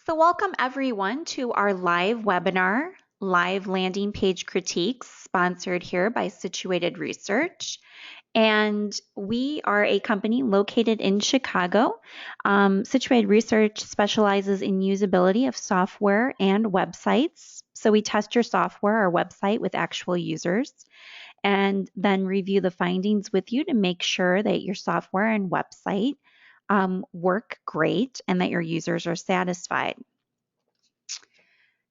So welcome everyone to our live webinar, Live Landing Page Critiques, sponsored here by Situated Research. And we are a company located in Chicago. Situated Research specializes in usability of software and websites. So we test your software or website with actual users and then review the findings with you to make sure that your software and website work great and that your users are satisfied.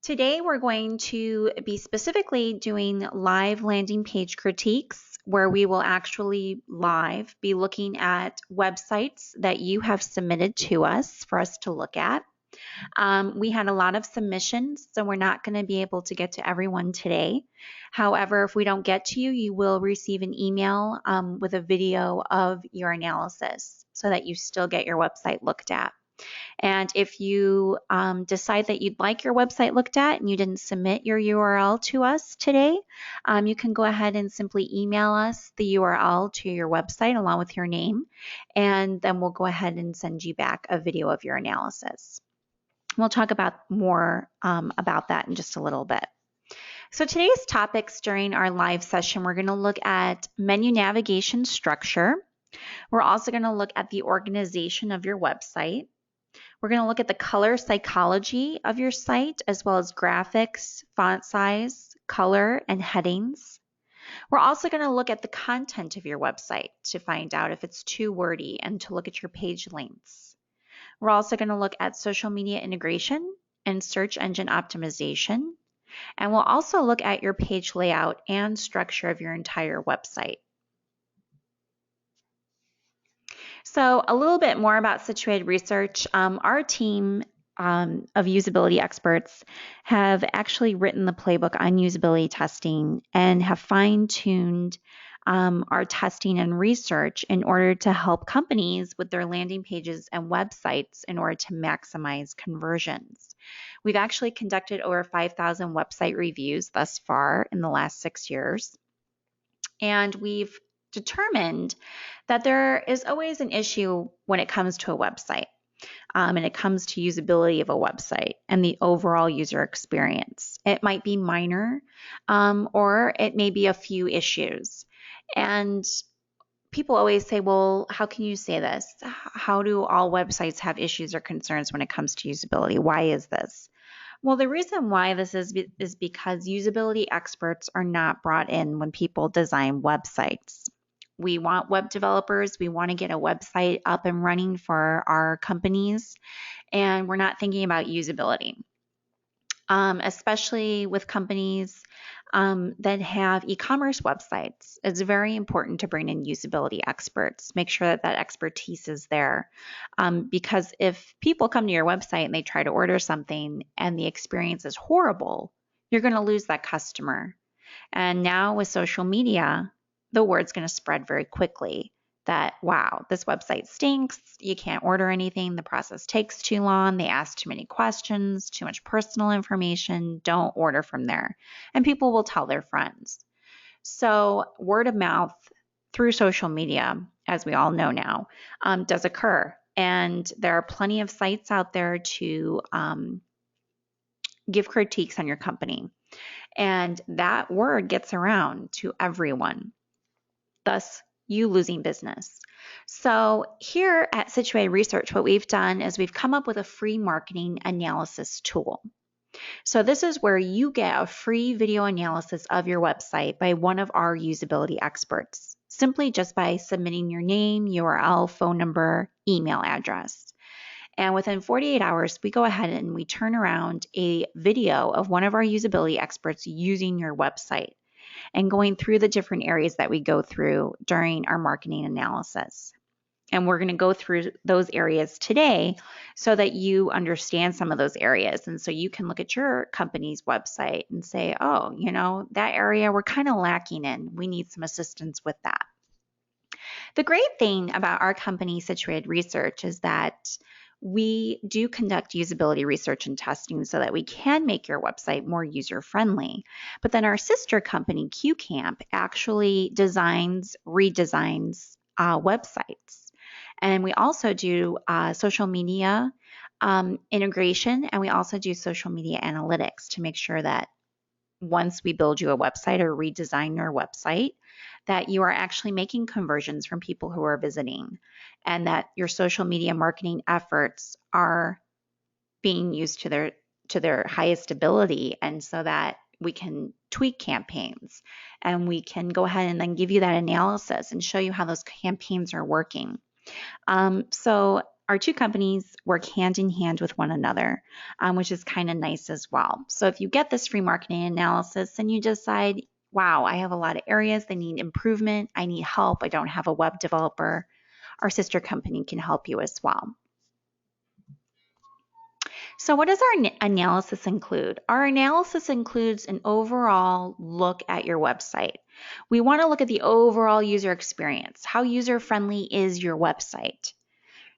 Today, we're going to be specifically doing live landing page critiques where we will actually live be looking at websites that you have submitted to us for us to look at. We had a lot of submissions, so we're not going to be able to get to everyone today. However, if we don't get to you, you will receive an email with a video of your analysis so that you still get your website looked at. And if you decide that you'd like your website looked at and you didn't submit your URL to us today, you can go ahead and simply email us the URL to your website along with your name, and then we'll go ahead and send you back a video of your analysis. We'll talk about more about that in just a little bit. So today's topics during our live session, we're going to look at menu navigation structure. We're also going to look at the organization of your website. We're going to look at the color psychology of your site, as well as graphics, font size, color, and headings. We're also going to look at the content of your website to find out if it's too wordy and to look at your page lengths. We're also going to look at social media integration and search engine optimization. And we'll also look at your page layout and structure of your entire website. So a little bit more about Situated Research. Our team of usability experts have actually written the playbook on usability testing and have fine-tuned our testing and research in order to help companies with their landing pages and websites in order to maximize conversions. We've actually conducted over 5,000 website reviews thus far in the last 6 years. And we've determined that there is always an issue when it comes to a website and it comes to usability of a website and the overall user experience. It might be minor or it may be a few issues. And people always say, well, how can you say this? How do all websites have issues or concerns when it comes to usability? Why is this? Well, the reason why this is because usability experts are not brought in when people design websites. We want web developers. We want to get a website up and running for our companies, and we're not thinking about usability, especially with companies that have e-commerce websites. It's very important to bring in usability experts. Make sure that that expertise is there, because if people come to your website and they try to order something and the experience is horrible, you're going to lose that customer. And now with social media, the word's going to spread very quickly that, wow, this website stinks, you can't order anything, the process takes too long, they ask too many questions, too much personal information, don't order from there. And people will tell their friends. So word of mouth through social media, as we all know now, does occur. And there are plenty of sites out there to give critiques on your company. And that word gets around to everyone, thus you losing business. So here at Situated Research, what we've done is we've come up with a free marketing analysis tool. So this is where you get a free video analysis of your website by one of our usability experts, simply just by submitting your name, URL, phone number, email address. And within 48 hours, we go ahead and we turn around a video of one of our usability experts using your website and going through the different areas that we go through during our marketing analysis. And we're going to go through those areas today so that you understand some of those areas. And so you can look at your company's website and say, oh, you know, that area we're kind of lacking in. We need some assistance with that. The great thing about our company, Situated Research, is that we do conduct usability research and testing so that we can make your website more user-friendly. But then our sister company, QCamp, actually designs, redesigns websites. And we also do social media integration, and we also do social media analytics to make sure that once we build you a website or redesign your website, that you are actually making conversions from people who are visiting, and that your social media marketing efforts are being used to their highest ability, and so that we can tweak campaigns and we can go ahead and then give you that analysis and show you how those campaigns are working. So our two companies work hand in hand with one another, which is kind of nice as well. So if you get this free marketing analysis and you decide, wow, I have a lot of areas that need improvement, I need help, I don't have a web developer, our sister company can help you as well. So what does our analysis include? Our analysis includes an overall look at your website. We want to look at the overall user experience. How user-friendly is your website?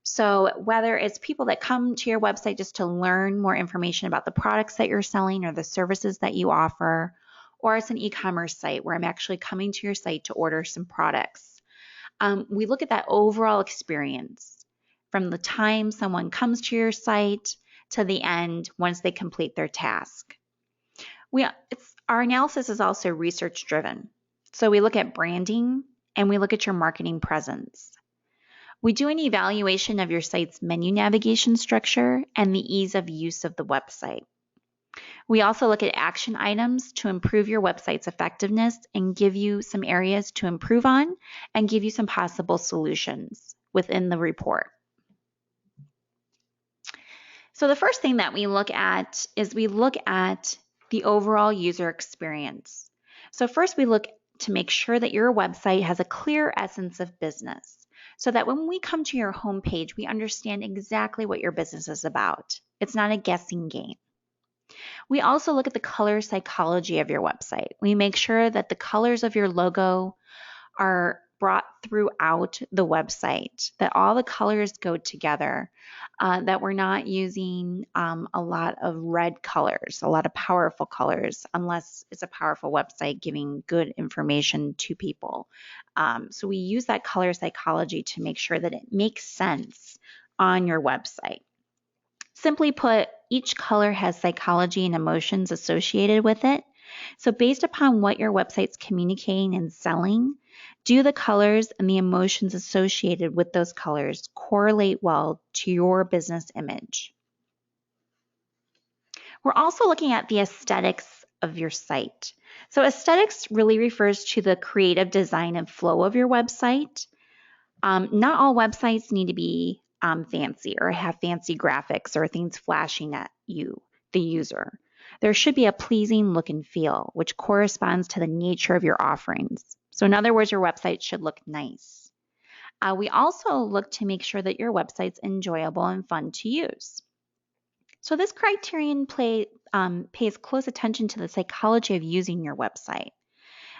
So whether it's people that come to your website just to learn more information about the products that you're selling or the services that you offer, or it's an e-commerce site where I'm actually coming to your site to order some products. We look at that overall experience from the time someone comes to your site to the end once they complete their task. Our analysis is also research driven. So we look at branding and we look at your marketing presence. We do an evaluation of your site's menu navigation structure and the ease of use of the website. We also look at action items to improve your website's effectiveness and give you some areas to improve on and give you some possible solutions within the report. So the first thing that we look at is we look at the overall user experience. So first we look to make sure that your website has a clear essence of business, so that when we come to your homepage, we understand exactly what your business is about. It's not a guessing game. We also look at the color psychology of your website. We make sure that the colors of your logo are brought throughout the website, that all the colors go together, that we're not using a lot of red colors, a lot of powerful colors, unless it's a powerful website giving good information to people. So we use that color psychology to make sure that it makes sense on your website. Simply put, each color has psychology and emotions associated with it. So based upon what your website's communicating and selling, do the colors and the emotions associated with those colors correlate well to your business image? We're also looking at the aesthetics of your site. So aesthetics really refers to the creative design and flow of your website. Not all websites need to be fancy or have fancy graphics or things flashing at you, the user. There should be a pleasing look and feel, which corresponds to the nature of your offerings. So in other words, your website should look nice. We also look to make sure that your website's enjoyable and fun to use. So this criterion pays close attention to the psychology of using your website.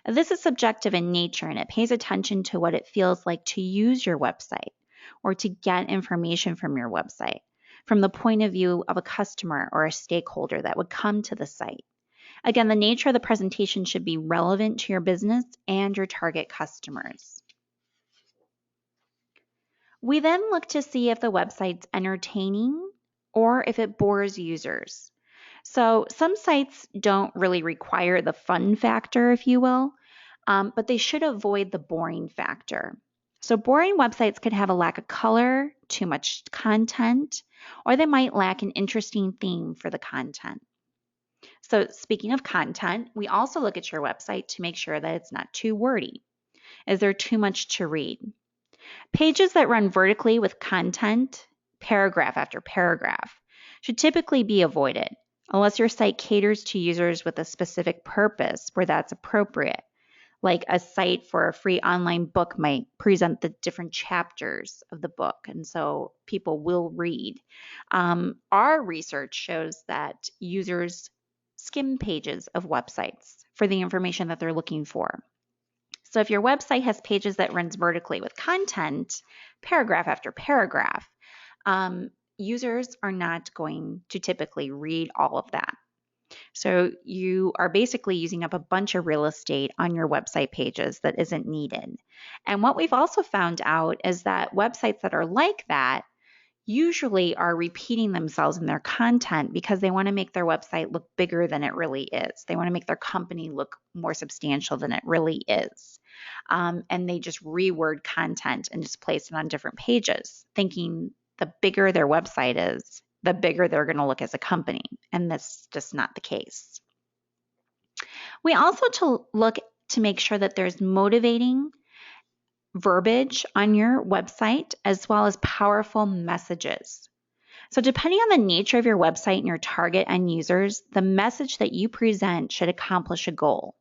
This is subjective in nature, and it pays attention to what it feels like to use your website or to get information from your website from the point of view of a customer or a stakeholder that would come to the site. Again, the nature of the presentation should be relevant to your business and your target customers. We then look to see if the website's entertaining or if it bores users. So some sites don't really require the fun factor, if you will, but they should avoid the boring factor. So boring websites could have a lack of color, too much content, or they might lack an interesting theme for the content. So speaking of content, we also look at your website to make sure that it's not too wordy. Is there too much to read? Pages that run vertically with content, paragraph after paragraph, should typically be avoided, unless your site caters to users with a specific purpose where that's appropriate. Like a site for a free online book might present the different chapters of the book, and so people will read. Our research shows that users skim pages of websites for the information that they're looking for. So if your website has pages that runs vertically with content, paragraph after paragraph, users are not going to typically read all of that. So you are basically using up a bunch of real estate on your website pages that isn't needed. And what we've also found out is that websites that are like that usually are repeating themselves in their content because they want to make their website look bigger than it really is. They want to make their company look more substantial than it really is. And they just reword content and just place it on different pages, thinking the bigger their website is, the bigger they're going to look as a company. And that's just not the case. We also look to make sure that there's motivating verbiage on your website as well as powerful messages. So depending on the nature of your website and your target end users, the message that you present should accomplish a goal.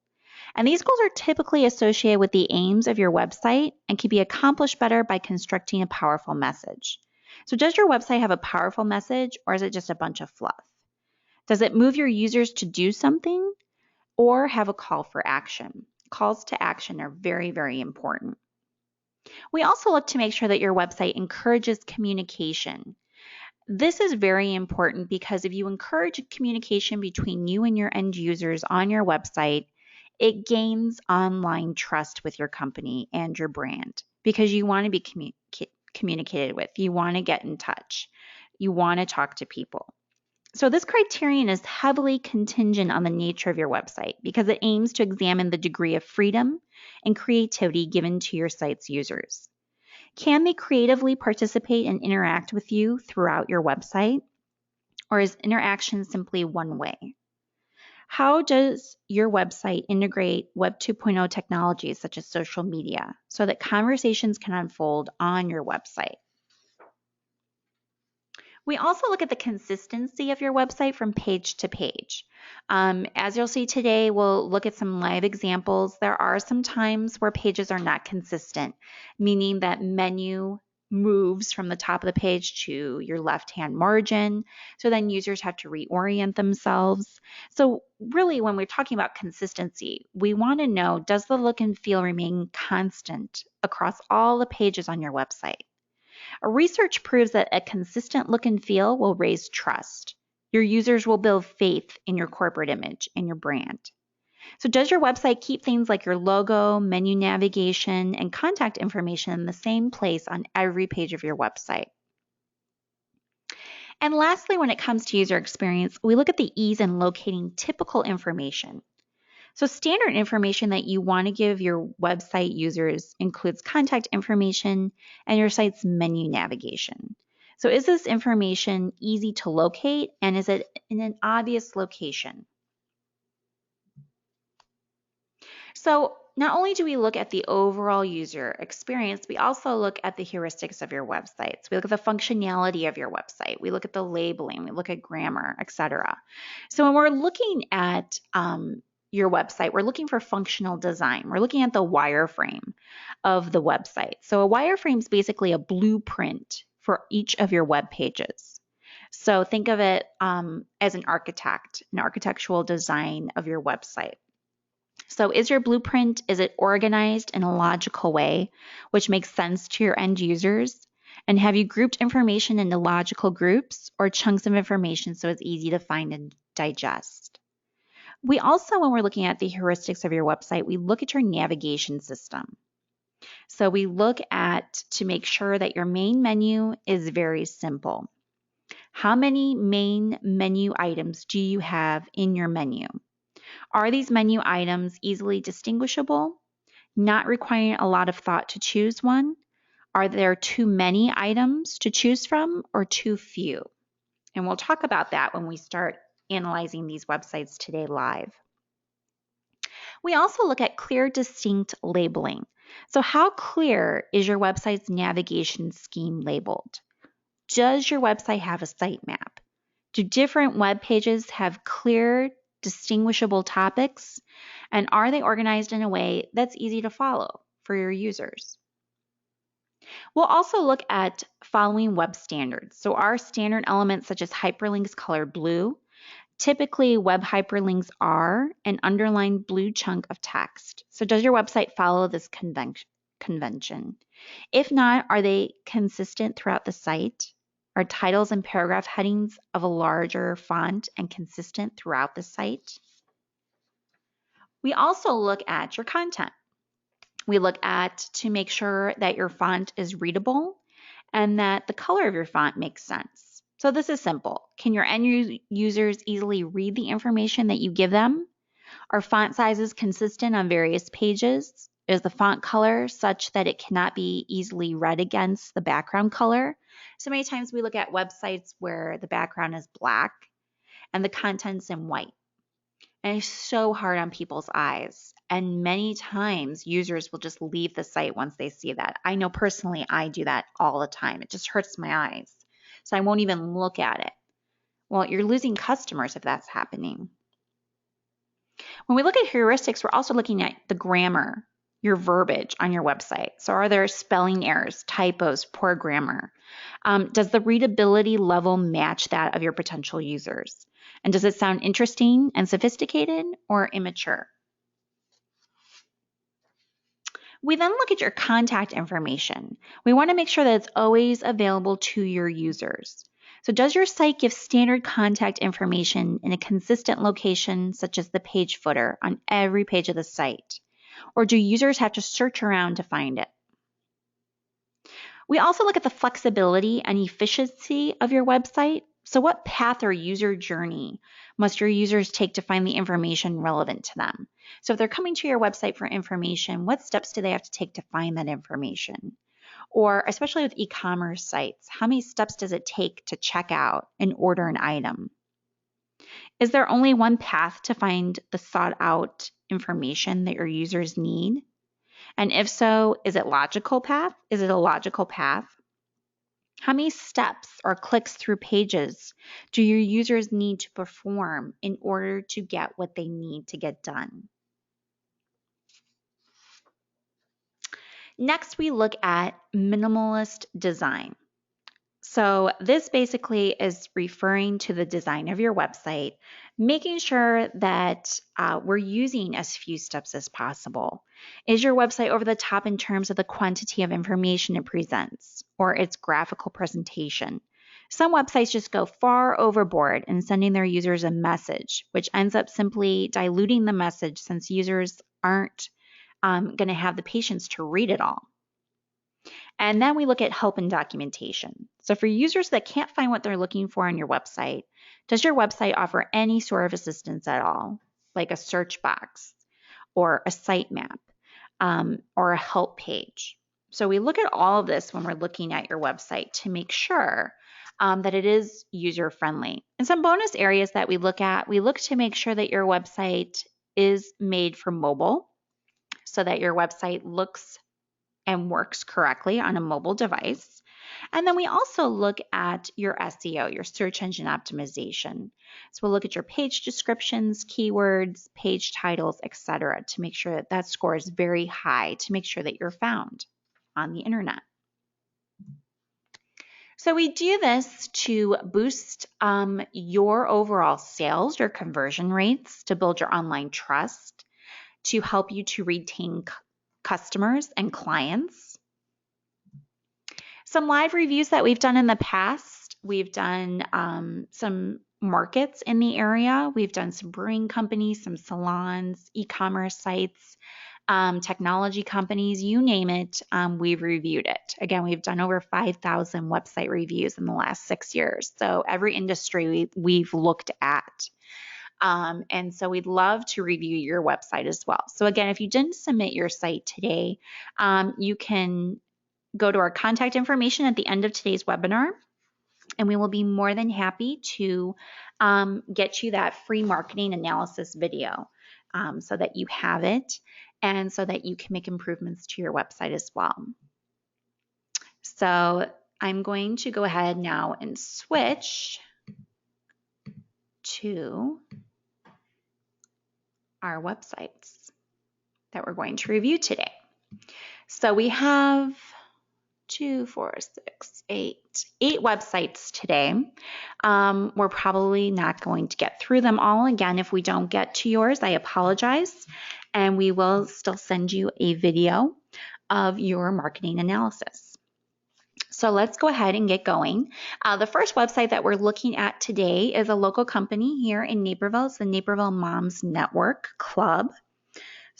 And these goals are typically associated with the aims of your website and can be accomplished better by constructing a powerful message. So does your website have a powerful message, or is it just a bunch of fluff? Does it move your users to do something or have a call for action? Calls to action are very, very important. We also look to make sure that your website encourages communication. This is very important because if you encourage communication between you and your end users on your website, it gains online trust with your company and your brand because you want to be communicated with. You want to get in touch. You want to talk to people. So this criterion is heavily contingent on the nature of your website because it aims to examine the degree of freedom and creativity given to your site's users. Can they creatively participate and interact with you throughout your website? Or is interaction simply one way? How does your website integrate Web 2.0 technologies such as social media so that conversations can unfold on your website? We also look at the consistency of your website from page to page. As you'll see today, we'll look at some live examples. There are some times where pages are not consistent, meaning that menu moves from the top of the page to your left-hand margin. So then users have to reorient themselves. So really, when we're talking about consistency, we want to know, does the look and feel remain constant across all the pages on your website? Research proves that a consistent look and feel will raise trust. Your users will build faith in your corporate image and your brand. So does your website keep things like your logo, menu navigation, and contact information in the same place on every page of your website? And lastly, when it comes to user experience, we look at the ease in locating typical information. So standard information that you want to give your website users includes contact information and your site's menu navigation. So is this information easy to locate, and is it in an obvious location? So not only do we look at the overall user experience, we also look at the heuristics of your websites. We look at the functionality of your website. We look at the labeling. We look at grammar, etc. So when we're looking at your website, we're looking for functional design. We're looking at the wireframe of the website. So a wireframe is basically a blueprint for each of your web pages. So think of it as an architectural design of your website. So is your blueprint, is it organized in a logical way, which makes sense to your end users? And have you grouped information into logical groups or chunks of information so it's easy to find and digest? We also, when we're looking at the heuristics of your website, we look at your navigation system. So we look at to make sure that your main menu is very simple. How many main menu items do you have in your menu? Are these menu items easily distinguishable, not requiring a lot of thought to choose one? Are there too many items to choose from or too few? And we'll talk about that when we start analyzing these websites today live. We also look at clear, distinct labeling. So how clear is your website's navigation scheme labeled? Does your website have a sitemap? Do different web pages have clear, distinguishable topics? And are they organized in a way that's easy to follow for your users? We'll also look at following web standards. So our standard elements such as hyperlinks colored blue. Typically, web hyperlinks are an underlined blue chunk of text. So does your website follow this convention? If not, are they consistent throughout the site? Are titles and paragraph headings of a larger font and consistent throughout the site? We also look at your content. We look at to make sure that your font is readable and that the color of your font makes sense. So this is simple. Can your end users easily read the information that you give them? Are font sizes consistent on various pages? Is the font color such that it cannot be easily read against the background color? So many times we look at websites where the background is black and the content's in white. And it's so hard on people's eyes. And many times users will just leave the site once they see that. I know personally I do that all the time. It just hurts my eyes. So I won't even look at it. Well, you're losing customers if that's happening. When we look at heuristics, we're also looking at the grammar, your verbiage on your website. So are there spelling errors, typos, poor grammar? Does the readability level match that of your potential users? And does it sound interesting and sophisticated or immature? We then look at your contact information. We want to make sure that it's always available to your users. So does your site give standard contact information in a consistent location, such as the page footer on every page of the site? Or do users have to search around to find it? We also look at the flexibility and efficiency of your website. So what path or user journey must your users take to find the information relevant to them? So if they're coming to your website for information, what steps do they have to take to find that information? Or especially with e-commerce sites, how many steps does it take to check out and order an item? Is there only one path to find the sought out information that your users need? And if so, is it logical path? Is it a logical path? How many steps or clicks through pages do your users need to perform in order to get what they need to get done? Next, we look at minimalist design. So this basically is referring to the design of your website, making sure that we're using as few steps as possible. Is your website over the top in terms of the quantity of information it presents or its graphical presentation? Some websites just go far overboard in sending their users a message, which ends up simply diluting the message since users aren't going to have the patience to read it all. And then we look at help and documentation. So for users that can't find what they're looking for on your website, does your website offer any sort of assistance at all, like a search box or a sitemap or a help page? So we look at all of this when we're looking at your website to make sure that it is user-friendly. And some bonus areas that we look to make sure that your website is made for mobile so that your website looks and works correctly on a mobile device. And then we also look at your SEO, your search engine optimization. So we'll look at your page descriptions, keywords, page titles, etc., to make sure that score is very high, to make sure that you're found on the internet. So we do this to boost your overall sales, your conversion rates, to build your online trust, to help you to retain customers and clients. Some live reviews that we've done in the past, we've done some markets in the area. We've done some brewing companies, some salons, e-commerce sites, technology companies, you name it, we've reviewed it. Again, we've done over 5,000 website reviews in the last 6 years. So every industry we've looked at. And so we'd love to review your website as well. So again, if you didn't submit your site today, you can go to our contact information at the end of today's webinar, and we will be more than happy to get you that free marketing analysis video so that you have it and so that you can make improvements to your website as well. So I'm going to go ahead now and switch to our websites that we're going to review today. So we have 8 websites today. We're probably not going to get through them all. Again, if we don't get to yours, I apologize, and we will still send you a video of your marketing analysis. So let's go ahead and get going. The first website that we're looking at today is a local company here in Naperville. It's the Naperville Moms Network Club.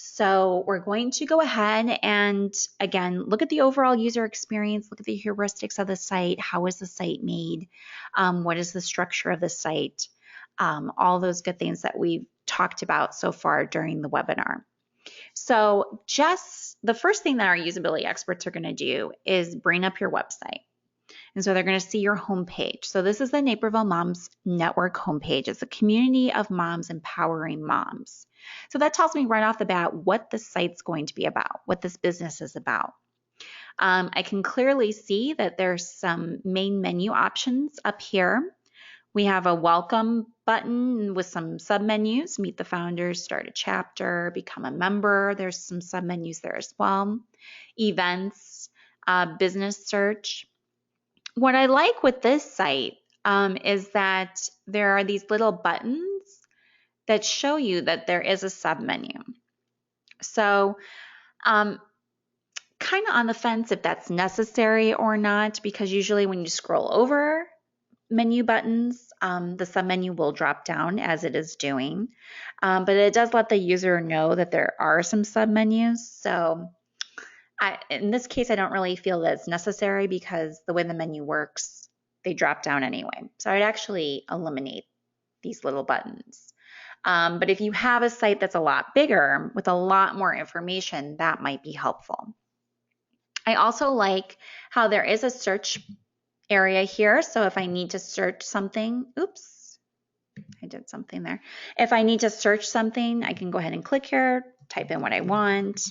So we're going to go ahead and, again, look at the overall user experience, look at the heuristics of the site. How is the site made? What is the structure of the site? All those good things that we've talked about so far during the webinar. So just the first thing that our usability experts are going to do is bring up your website. And so they're going to see your homepage. So this is the Naperville Moms Network homepage. It's a community of moms empowering moms. So that tells me right off the bat what the site's going to be about, what this business is about. I can clearly see that there's some main menu options up here. We have a welcome button with some submenus, meet the founders, start a chapter, become a member. There's some submenus there as well. Events, business search. What I like with this site is that there are these little buttons that show you that there is a submenu. So kind of on the fence if that's necessary or not, because usually when you scroll over menu buttons, the submenu will drop down as it is doing. But it does let the user know that there are some submenus. So in this case, I don't really feel that it's necessary because the way the menu works, they drop down anyway. So I'd actually eliminate these little buttons. But if you have a site that's a lot bigger with a lot more information, that might be helpful. I also like how there is a search area here. So if I need to search something, oops, I did something there. If I need to search something, I can go ahead and click here, type in what I want,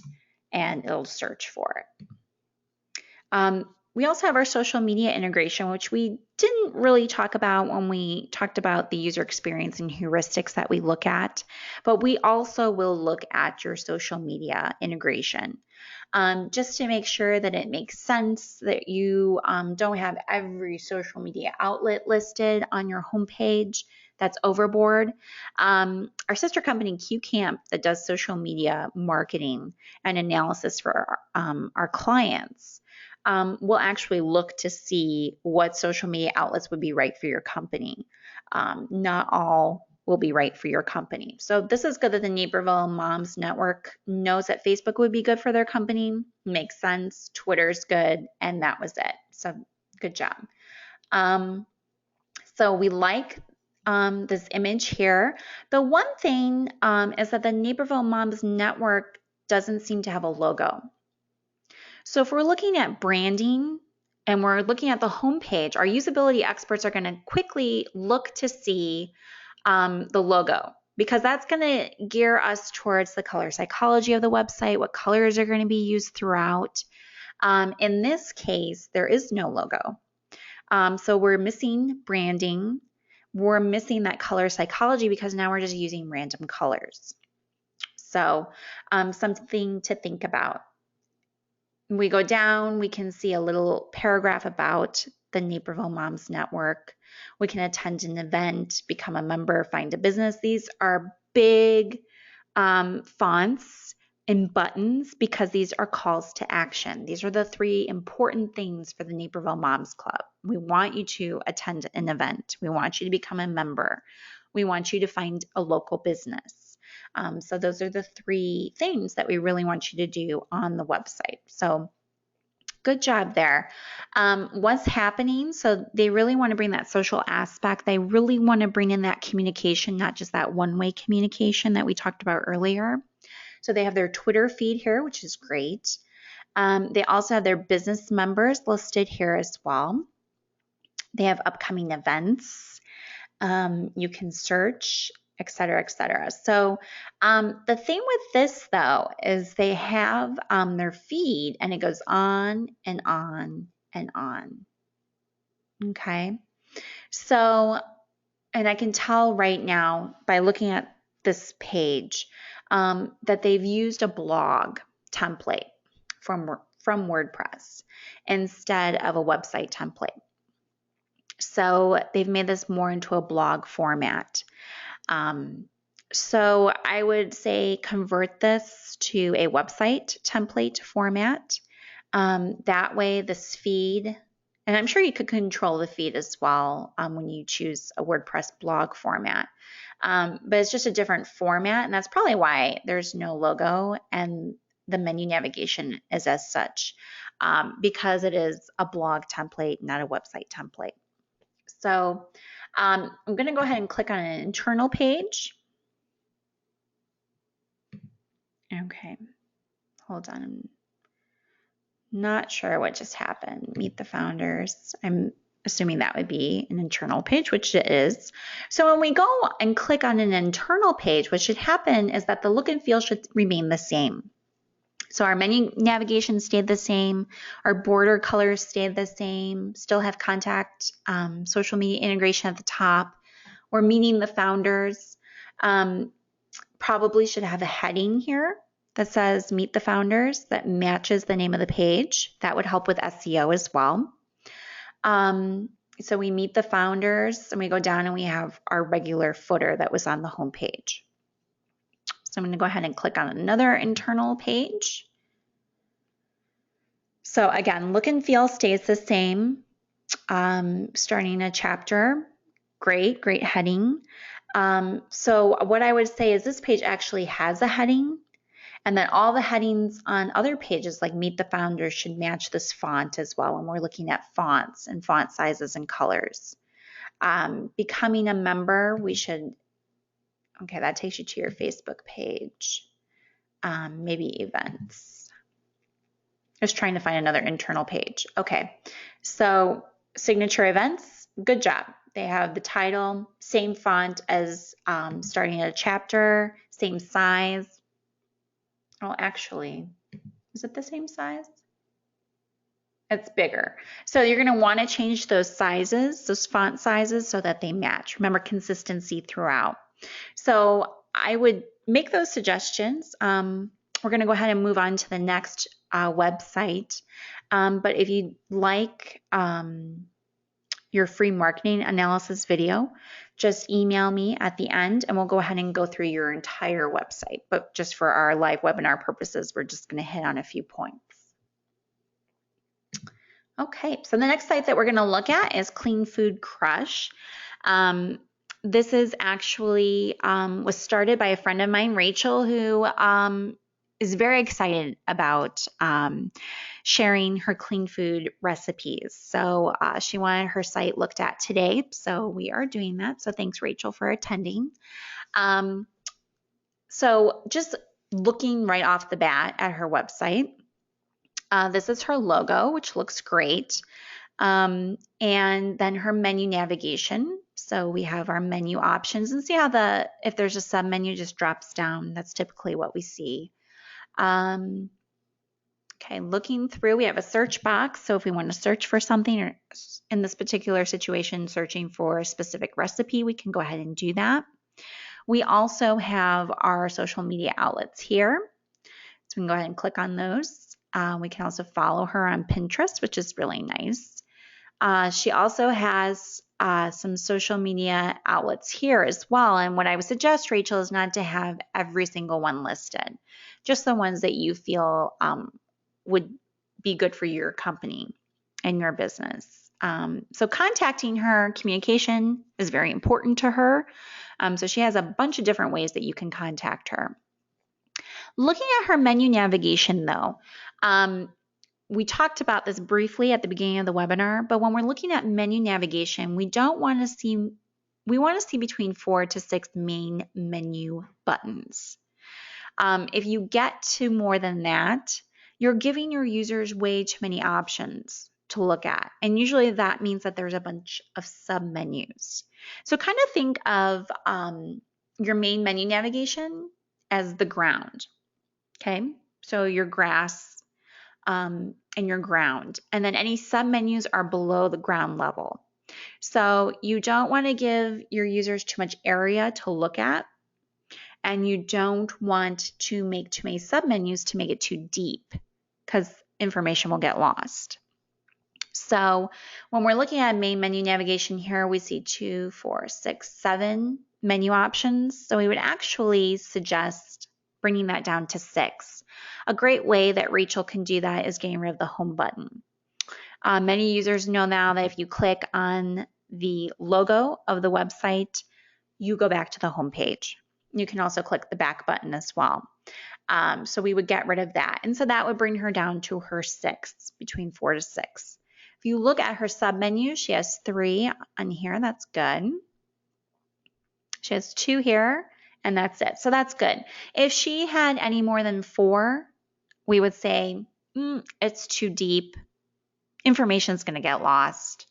and it'll search for it. We also have our social media integration, which we didn't really talk about when we talked about the user experience and heuristics that we look at, but we also will look at your social media integration. Just to make sure that it makes sense, that you don't have every social media outlet listed on your homepage. That's overboard. Our sister company, QCamp, that does social media marketing and analysis for our clients, will actually look to see what social media outlets would be right for your company. Not all will be right for your company. So this is good that the Naperville Moms Network knows that Facebook would be good for their company. Makes sense. Twitter's good. And that was it. So good job. So we like this image here. The one thing is that the Naperville Moms Network doesn't seem to have a logo. So if we're looking at branding and we're looking at the homepage, our usability experts are going to quickly look to see the logo, because that's going to gear us towards the color psychology of the website, what colors are going to be used throughout. In this case, there is no logo. So we're missing branding. We're missing that color psychology because now we're just using random colors. So something to think about. We go down, we can see a little paragraph about the Naperville Moms Network. We can attend an event, become a member, find a business. These are big fonts and buttons because these are calls to action. These are the 3 important things for the Naperville Moms Club. We want you to attend an event. We want you to become a member. We want you to find a local business. So those are the 3 things that we really want you to do on the website. So good job there. What's happening? So they really want to bring that social aspect. They really want to bring in that communication, not just that one-way communication that we talked about earlier. So they have their Twitter feed here, which is great. They also have their business members listed here as well. They have upcoming events. You can search, et cetera, et cetera. So the thing with this, though, is they have their feed, and it goes on and on and on. Okay. So, and I can tell right now by looking at this page that they've used a blog template from WordPress instead of a website template. So they've made this more into a blog format. So I would say convert this to a website template format. That way this feed And I'm sure you could control the feed as well when you choose a WordPress blog format. But it's just a different format, and that's probably why there's no logo and the menu navigation is as such, because it is a blog template, not a website template. So I'm going to go ahead and click on an internal page. Okay, hold on. I'm not sure what just happened. Meet the founders. I'm assuming that would be an internal page, which it is. So when we go and click on an internal page, what should happen is that the look and feel should remain the same. So our menu navigation stayed the same, our border colors stayed the same, still have contact, social media integration at the top. We're meeting the founders. Probably should have a heading here that says meet the founders that matches the name of the page. That would help with SEO as well. So we meet the founders and we go down and we have our regular footer that was on the home page. So I'm going to go ahead and click on another internal page. So again, look and feel stays the same. Starting a chapter, great heading. So what I would say is this page actually has a heading, and then all the headings on other pages like Meet the Founders should match this font as well when we're looking at fonts and font sizes and colors. Becoming a member, we should, okay, that takes you to your Facebook page. Maybe events. Just trying to find another internal page. Okay, so signature events, good job. They have the title, same font as starting a chapter, same size. Oh, actually, is it the same size? It's bigger. So you're going to want to change those sizes, those font sizes, so that they match. Remember, consistency throughout. So I would make those suggestions. We're going to go ahead and move on to the next website. But if you'd like your free marketing analysis video, just email me at the end and we'll go ahead and go through your entire website. But just for our live webinar purposes, we're just going to hit on a few points. Okay, so the next site that we're going to look at is Clean Food Crush. This is actually was started by a friend of mine, Rachel, who is very excited about sharing her clean food recipes. So she wanted her site looked at today. So we are doing that. So thanks, Rachel, for attending. So just looking right off the bat at her website, this is her logo, which looks great. And then her menu navigation. So we have our menu options, and see how if there's a sub menu just drops down. That's typically what we see. Okay, looking through, we have a search box. So if we want to search for something, or in this particular situation, searching for a specific recipe, we can go ahead and do that. We also have our social media outlets here. So we can go ahead and click on those. We can also follow her on Pinterest, which is really nice. She also has some social media outlets here as well. And what I would suggest, Rachel, is not to have every single one listed, just the ones that you feel would be good for your company and your business. So contacting her, communication is very important to her. So she has a bunch of different ways that you can contact her. Looking at her menu navigation though, we talked about this briefly at the beginning of the webinar, but when we're looking at menu navigation, we want to see between 4 to 6 main menu buttons. If you get to more than that, you're giving your users way too many options to look at. And usually that means that there's a bunch of sub-menus. So kind of think of your main menu navigation as the ground, okay? So your grass, and your ground. And then any sub-menus are below the ground level. So you don't want to give your users too much area to look at, and you don't want to make too many sub-menus to make it too deep, because information will get lost. So when we're looking at main menu navigation here, we see 2, 4, 6, 7 menu options. So we would actually suggest bringing that down to 6. A great way that Rachel can do that is getting rid of the home button. Many users know now that if you click on the logo of the website, you go back to the home page. You can also click the back button as well. So we would get rid of that. And so that would bring her down to her 6, between 4 to 6. If you look at her submenu, she has 3 on here. That's good. She has 2 here, and that's it. So that's good. If she had any more than 4, we would say, it's too deep. Information is going to get lost.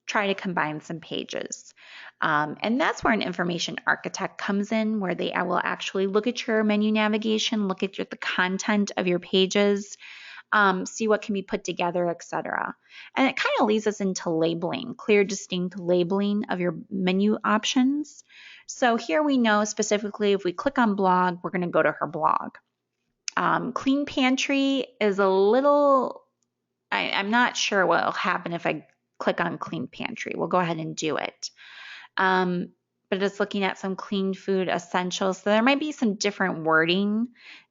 Try to combine some pages. And that's where an information architect comes in, where they will actually look at your menu navigation, look at the content of your pages, see what can be put together, etc. And it kind of leads us into labeling, clear, distinct labeling of your menu options. So here we know specifically if we click on blog, we're going to go to her blog. Clean Pantry is a little, I'm not sure what will happen if I click on Clean Pantry. We'll go ahead and do it. But it's looking at some clean food essentials. So there might be some different wording,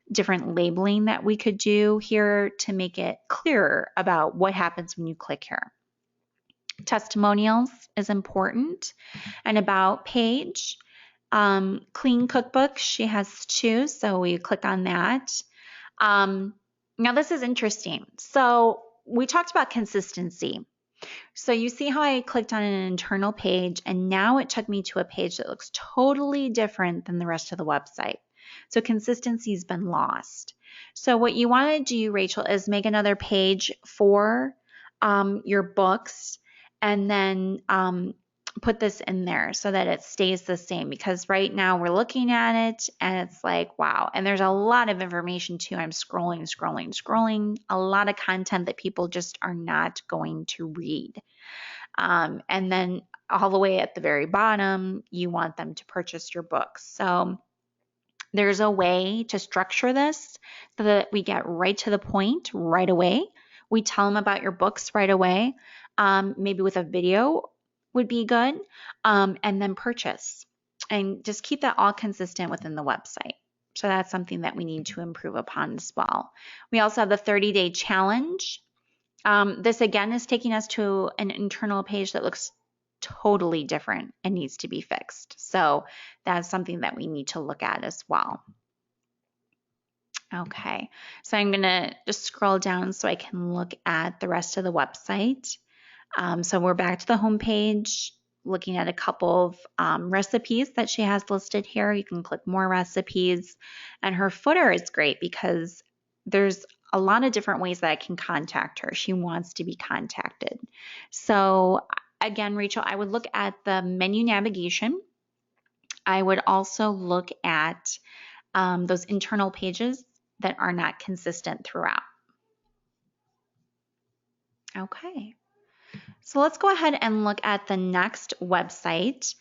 different labeling that we could do here to make it clearer about what happens when you click here. Testimonials is important. An about page. Clean cookbook, she has 2, so we click on that. Now this is interesting. So we talked about consistency. So you see how I clicked on an internal page and now it took me to a page that looks totally different than the rest of the website. So consistency has been lost. So what you want to do, Rachel, is make another page for your books and then put this in there so that it stays the same, because right now we're looking at it and it's like, wow. And there's a lot of information too. I'm scrolling, a lot of content that people just are not going to read. And then all the way at the very bottom, you want them to purchase your books. So there's a way to structure this so that we get right to the point right away. We tell them about your books right away, maybe with a video would be good, and then purchase. And just keep that all consistent within the website. So that's something that we need to improve upon as well. We also have the 30-day challenge. This again is taking us to an internal page that looks totally different and needs to be fixed. So that's something that we need to look at as well. Okay, so I'm going to just scroll down so I can look at the rest of the website. So we're back to the home page, looking at a couple of recipes that she has listed here. You can click more recipes, and her footer is great because there's a lot of different ways that I can contact her. She wants to be contacted. So again, Rachel, I would look at the menu navigation. I would also look at those internal pages that are not consistent throughout. Okay. So let's go ahead and look at the next website.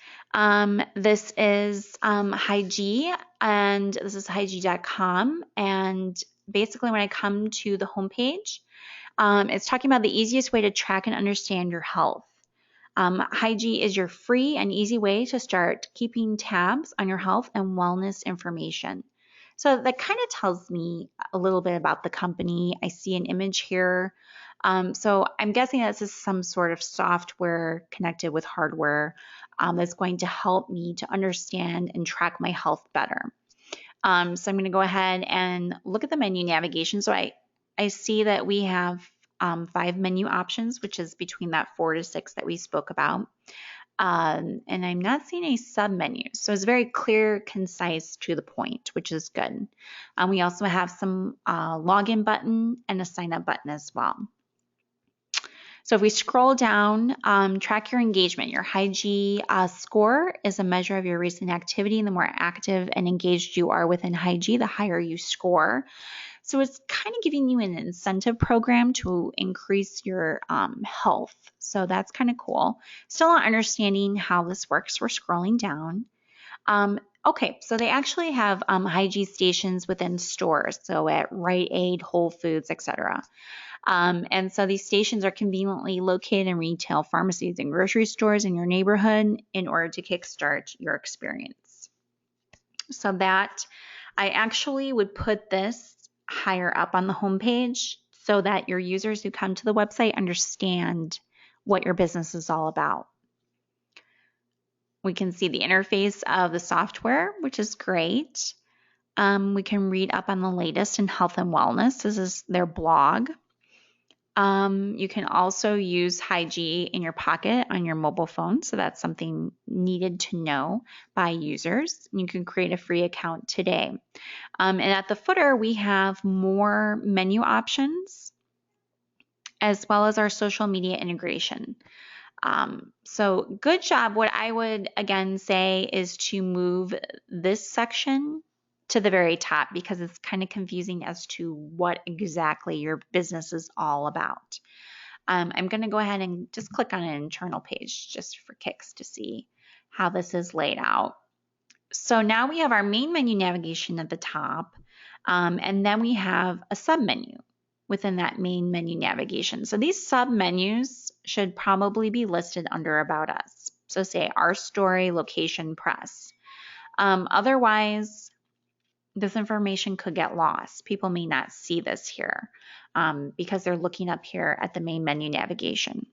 This is HighG, and this is HighG.com. And basically when I come to the homepage, it's talking about the easiest way to track and understand your health. HighG is your free and easy way to start keeping tabs on your health and wellness information. So that kind of tells me a little bit about the company. I see an image here. So I'm guessing this is some sort of software connected with hardware that's going to help me to understand and track my health better. So I'm going to go ahead and look at the menu navigation. So I see that we have 5 menu options, which is between that 4 to 6 that we spoke about. And I'm not seeing a sub-menu. So it's very clear, concise, to the point, which is good. We also have some login button and a sign up button as well. So if we scroll down, track your engagement. Your HighG score is a measure of your recent activity. And the more active and engaged you are within HighG, the higher you score. So it's kind of giving you an incentive program to increase your health. So that's kind of cool. Still not understanding how this works. We're scrolling down. Okay, so they actually have HighG stations within stores. So at Rite Aid, Whole Foods, etc. And so these stations are conveniently located in retail pharmacies and grocery stores in your neighborhood in order to kickstart your experience. So that I actually would put this higher up on the homepage so that your users who come to the website understand what your business is all about. We can see the interface of the software, which is great. We can read up on the latest in health and wellness. This is their blog. You can also use HighG in your pocket on your mobile phone. So that's something needed to know by users. You can create a free account today. And at the footer, we have more menu options as well as our social media integration. So good job. What I would again say is to move this section to the very top because it's kind of confusing as to what exactly your business is all about. I'm going to go ahead and just click on an internal page just for kicks to see how this is laid out. So now we have our main menu navigation at the top, and then we have a submenu within that main menu navigation. So these submenus should probably be listed under About Us. So say Our Story, Location, Press. Otherwise, this information could get lost. People may not see this here because they're looking up here at the main menu navigation.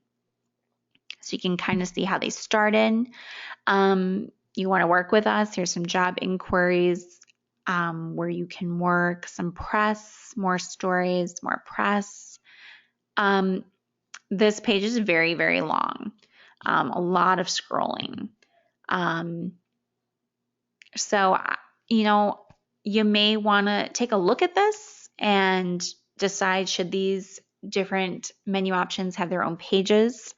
So you can kind of see how they started. You want to work with us. Here's some job inquiries where you can work, some press, more stories, more press. This page is very, very long. A lot of scrolling. So, you may want to take a look at this and decide should these different menu options have their own pages.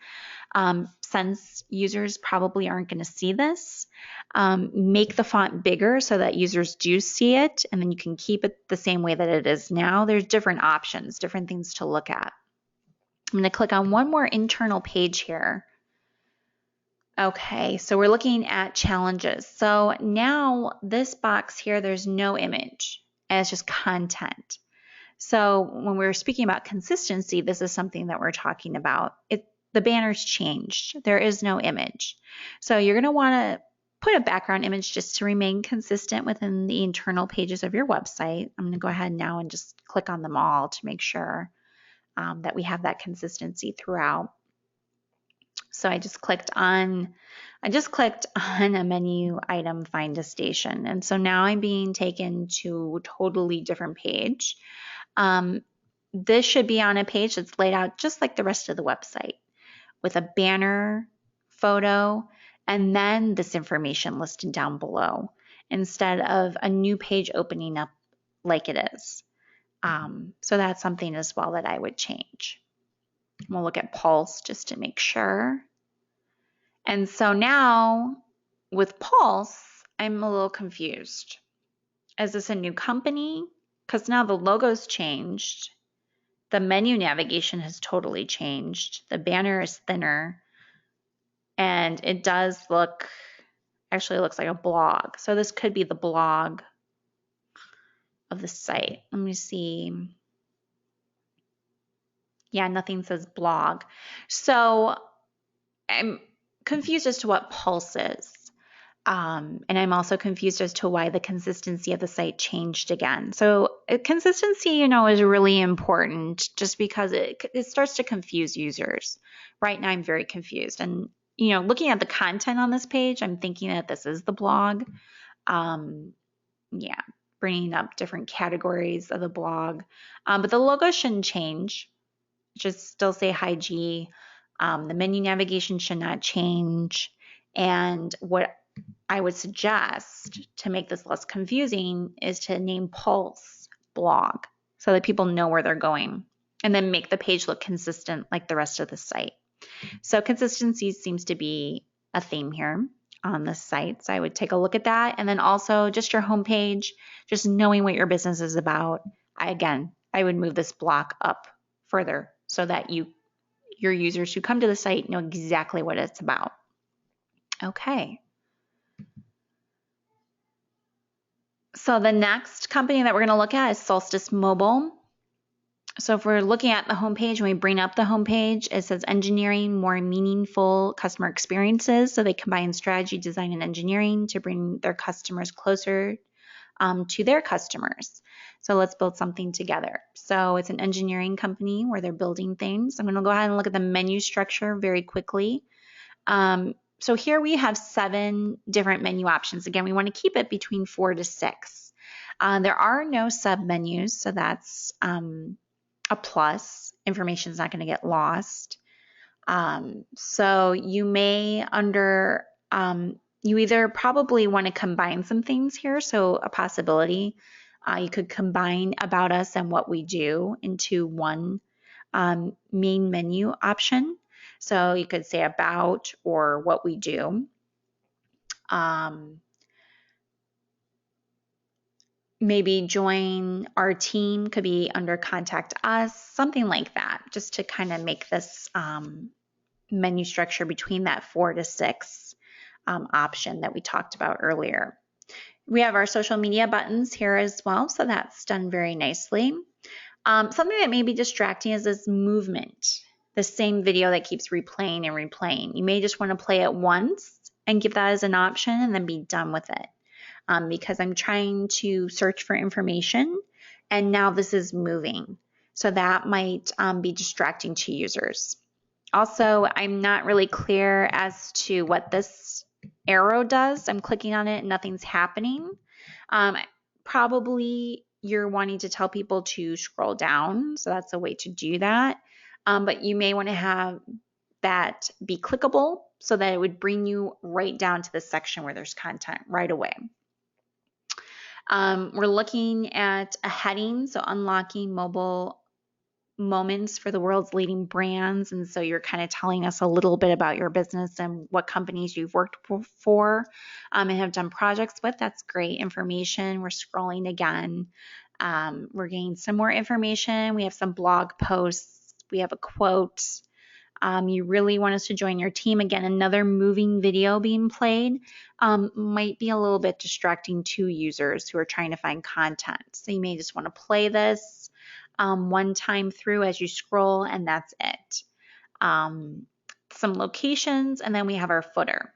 Since users probably aren't going to see this, make the font bigger so that users do see it, and then you can keep it the same way that it is now. There's different options, different things to look at. I'm going to click on one more internal page here. Okay, so we're looking at challenges. So now this box here, there's no image, and it's just content. So when we're speaking about consistency, this is something that we're talking about. The banner's changed. There is no image. So you're going to want to put a background image just to remain consistent within the internal pages of your website. I'm going to go ahead now and just click on them all to make sure that we have that consistency throughout. So I just clicked on a menu item, find a station. And so now I'm being taken to a totally different page. This should be on a page that's laid out just like the rest of the website with a banner, photo, and then this information listed down below instead of a new page opening up like it is. So that's something as well that I would change. We'll look at Pulse just to make sure. And so now with Pulse, I'm a little confused. Is this a new company? Because now the logo's changed. The menu navigation has totally changed. The banner is thinner. And it does actually looks like a blog. So this could be the blog of the site. Let me see. Yeah, nothing says blog. So I'm confused as to what Pulse is. And I'm also confused as to why the consistency of the site changed again. So consistency, is really important just because it starts to confuse users. Right now, I'm very confused. And, looking at the content on this page, I'm thinking that this is the blog. Bringing up different categories of the blog. But the logo shouldn't change. Just still say HighG. The menu navigation should not change. And what I would suggest to make this less confusing is to name Pulse blog so that people know where they're going, and then make the page look consistent like the rest of the site. So consistency seems to be a theme here on this site. So I would take a look at that. And then also just your homepage, just knowing what your business is about. I would move this block up further so that your users who come to the site know exactly what it's about. Okay. So the next company that we're going to look at is Solstice Mobile. So if we're looking at the homepage, when we bring up the homepage, it says engineering more meaningful customer experiences. So they combine strategy, design, and engineering to bring their customers closer to their customers. So let's build something together. So it's an engineering company where they're building things. I'm going to go ahead and look at the menu structure very quickly. So here we have 7 different menu options. Again, we want to keep it between 4 to 6. There are no sub-menus, so that's a plus. Information is not going to get lost. So you may you either probably want to combine some things here. So a possibility, you could combine about us and what we do into one main menu option. So you could say about or what we do. Maybe join our team could be under contact us, something like that, just to kind of make this menu structure between that 4 to 6 option that we talked about earlier. We have our social media buttons here as well, so that's done very nicely. Something that may be distracting is this movement, the same video that keeps replaying and replaying. You may just want to play it once and give that as an option and then be done with it. Because I'm trying to search for information and now this is moving. So that might be distracting to users. Also, I'm not really clear as to what this arrow does. I'm clicking on it and nothing's happening. Probably you're wanting to tell people to scroll down, so that's a way to do that. But you may want to have that be clickable so that it would bring you right down to the section where there's content right away. We're looking at a heading, so unlocking mobile moments for the world's leading brands. And so you're kind of telling us a little bit about your business and what companies you've worked for and have done projects with. That's great information. We're scrolling again. We're getting some more information. We have some blog posts. We have a quote. You really want us to join your team. Again, another moving video being played might be a little bit distracting to users who are trying to find content. So you may just want to play this one time through as you scroll, and that's it. Some locations, and then we have our footer.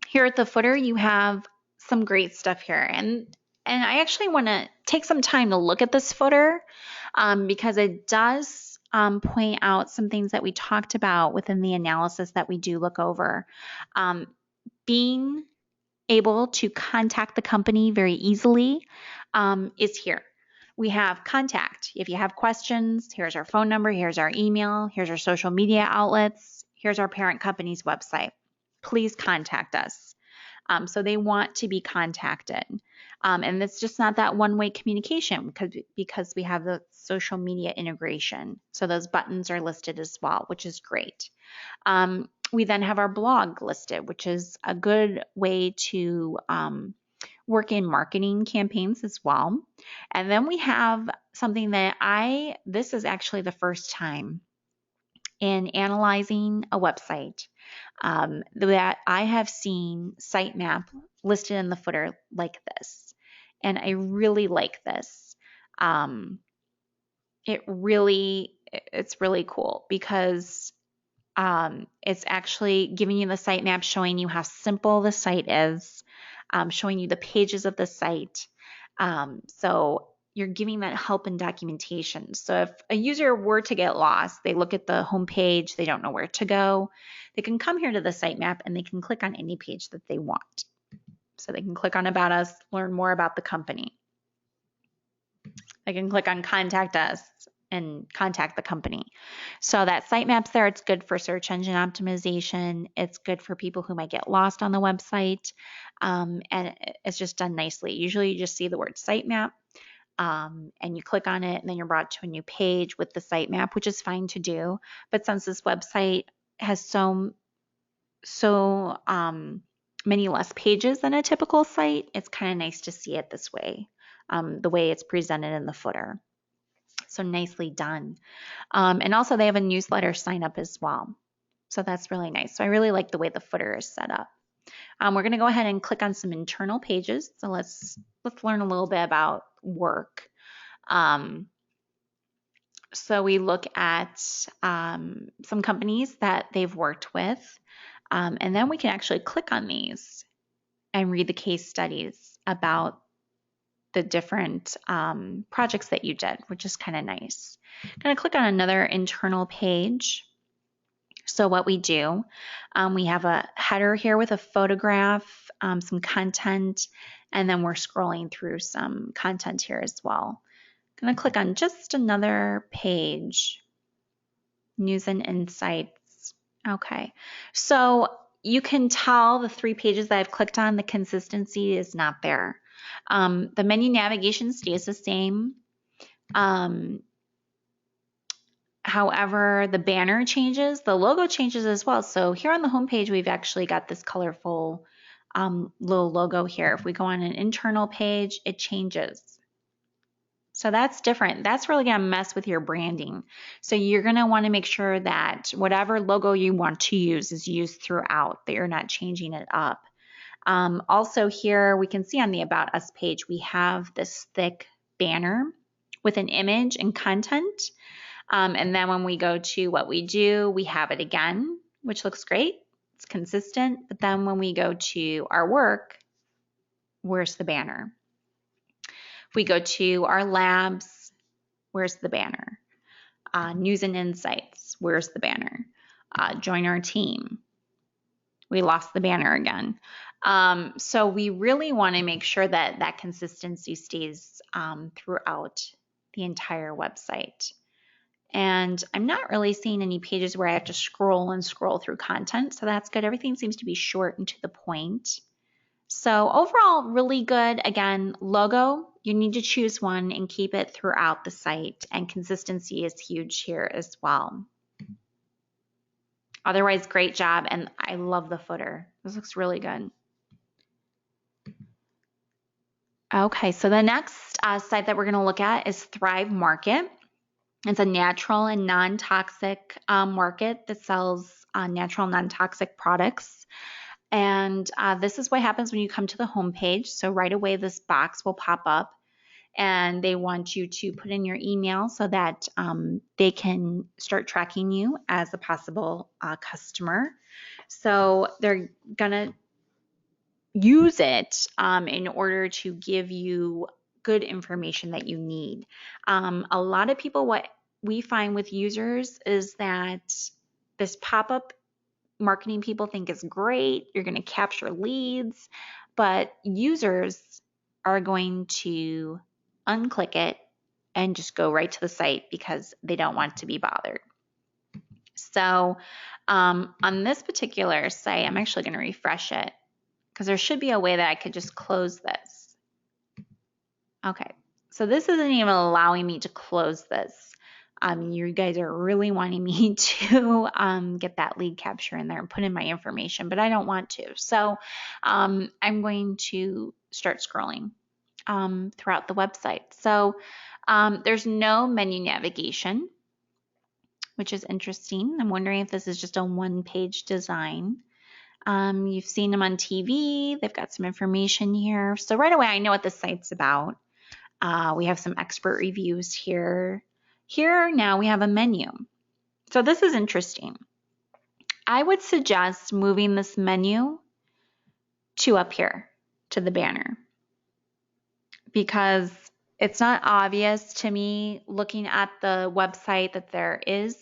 Here at the footer, you have some great stuff here. And I actually want to take some time to look at this footer because it does point out some things that we talked about within the analysis that we do look over. Being able to contact the company very easily is here. We have contact. If you have questions, here's our phone number, here's our email, here's our social media outlets, here's our parent company's website. Please contact us. So they want to be contacted. And it's just not that one-way communication because we have the social media integration. So those buttons are listed as well, which is great. We then have our blog listed, which is a good way to work in marketing campaigns as well. And then we have something that this is actually the first time in analyzing a website that I have seen sitemap listed in the footer like this. And I really like this. It's really cool because it's actually giving you the sitemap, showing you how simple the site is, showing you the pages of the site. So you're giving that help and documentation. So if a user were to get lost, they look at the home page, they don't know where to go, they can come here to the sitemap and they can click on any page that they want. So they can click on About Us, learn more about the company. They can click on Contact Us and contact the company. So that sitemap's there. It's good for search engine optimization. It's good for people who might get lost on the website. And it's just done nicely. Usually you just see the word sitemap and you click on it and then you're brought to a new page with the sitemap, which is fine to do. But since this website has so many less pages than a typical site, it's kind of nice to see it this way, the way it's presented in the footer. So nicely done. And also they have a newsletter sign up as well. So that's really nice. So I really like the way the footer is set up. We're going to go ahead and click on some internal pages. So let's learn a little bit about work. So we look at some companies that they've worked with. And then we can actually click on these and read the case studies about the different projects that you did, which is kind of nice. I'm going to click on another internal page. So what we do, we have a header here with a photograph, some content, and then we're scrolling through some content here as well. I'm going to click on just another page, news and insights. Okay, so you can tell the 3 pages that I've clicked on, the consistency is not there. The menu navigation stays the same. However, the banner changes, the logo changes as well. So here on the home page, we've actually got this colorful little logo here. If we go on an internal page, it changes. So that's different. That's really going to mess with your branding. So you're going to want to make sure that whatever logo you want to use is used throughout, that you're not changing it up. Also here, we can see on the About Us page, we have this thick banner with an image and content. And then when we go to what we do, we have it again, which looks great. It's consistent. But then when we go to our work, where's the banner? If we go to our labs, where's the banner? News and insights, where's the banner? Join our team. We lost the banner again. So we really want to make sure that that consistency stays throughout the entire website. And I'm not really seeing any pages where I have to scroll and scroll through content. So that's good. Everything seems to be short and to the point. So overall, really good. Again, logo, you need to choose one and keep it throughout the site. And consistency is huge here as well. Otherwise, great job. And I love the footer. This looks really good. Okay, so the next site that we're going to look at is Thrive Market. It's a natural and non-toxic market that sells natural non-toxic products. And this is what happens when you come to the homepage. So right away, this box will pop up and they want you to put in your email so that they can start tracking you as a possible customer. So they're going to use it in order to give you good information that you need. A lot of people, what we find with users is that this pop-up marketing people think is great. You're going to capture leads, but users are going to unclick it and just go right to the site because they don't want to be bothered. So on this particular site, I'm actually going to refresh it because there should be a way that I could just close this. Okay, so this isn't even allowing me to close this. You guys are really wanting me to get that lead capture in there and put in my information, but I don't want to. So I'm going to start scrolling throughout the website. So there's no menu navigation, which is interesting. I'm wondering if this is just a one-page design. You've seen them on TV. They've got some information here. So right away, I know what the site's about. We have some expert reviews here. Here now we have a menu. So this is interesting. I would suggest moving this menu to up here, to the banner, because it's not obvious to me looking at the website that there is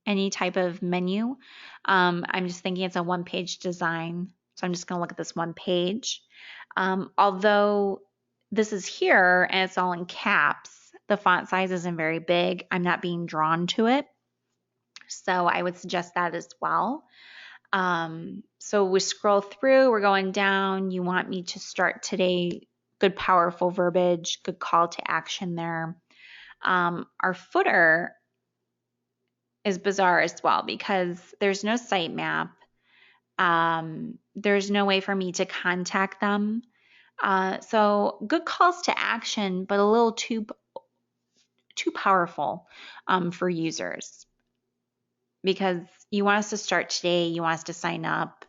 any type of menu. I'm just thinking it's a one-page design. So I'm just going to look at this one page. Although this is here and it's all in caps, the font size isn't very big. I'm not being drawn to it. So I would suggest that as well. So we scroll through, we're going down. You want me to start today. Good, powerful verbiage, good call to action there. Our footer is bizarre as well because there's no sitemap. There's no way for me to contact them. So good calls to action, but a little too powerful for users, because you want us to start today, you want us to sign up,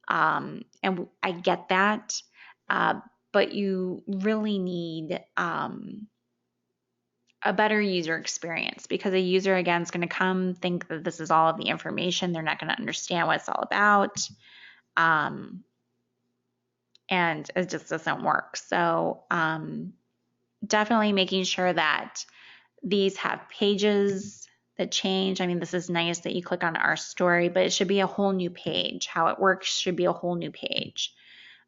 and I get that, but you really need a better user experience, because a user, again, is going to come think that this is all of the information. They're not going to understand what it's all about. and it just doesn't work. So definitely making sure that these have pages that change. I mean, this is nice that you click on our story, but it should be a whole new page. How it works should be a whole new page.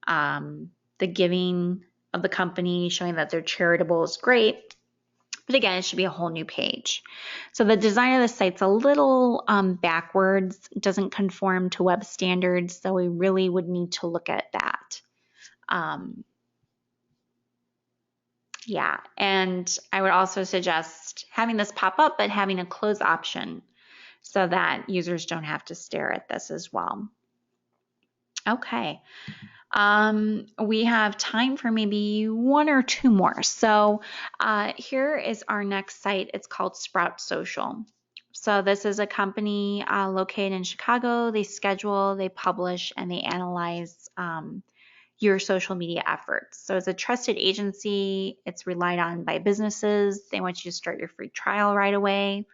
The giving of the company, showing that they're charitable, is great. But again, it should be a whole new page. So the design of the site's a little backwards, doesn't conform to web standards, so we really would need to look at that. Yeah, and I would also suggest having this pop up, but having a close option so that users don't have to stare at this as well. Okay. We have time for maybe one or two more. So here is our next site. It's called Sprout Social. So this is a company located in Chicago. They schedule, they publish, and they analyze your social media efforts. So it's a trusted agency. It's relied on by businesses. They want you to start your free trial right away,